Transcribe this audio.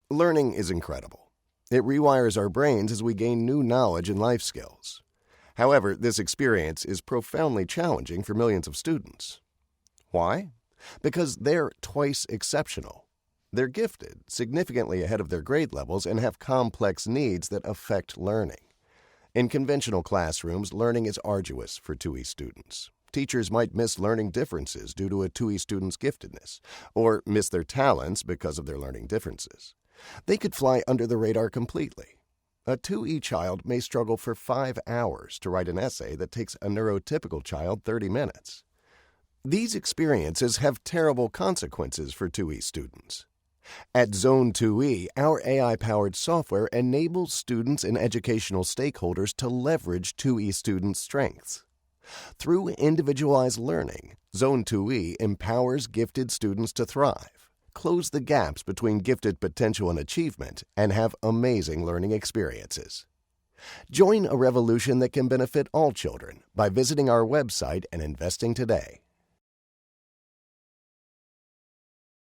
Learning is incredible. It rewires our brains as we gain new knowledge and life skills. However, this experience is profoundly challenging for millions of students. Why? Because they're twice exceptional. They're gifted, significantly ahead of their grade levels, and have complex needs that affect learning. In conventional classrooms, learning is arduous for 2E students. Teachers might miss learning differences due to a 2E student's giftedness, or miss their talents because of their learning differences. They could fly under the radar completely. A 2E child may struggle for 5 hours to write an essay that takes a neurotypical child 30 minutes. These experiences have terrible consequences for 2E students. At Zone 2E, our AI-powered software enables students and educational stakeholders to leverage 2E students' strengths. Through individualized learning, Zone 2E empowers gifted students to thrive, close the gaps between gifted potential and achievement, and have amazing learning experiences. Join a revolution that can benefit all children by visiting our website and investing today.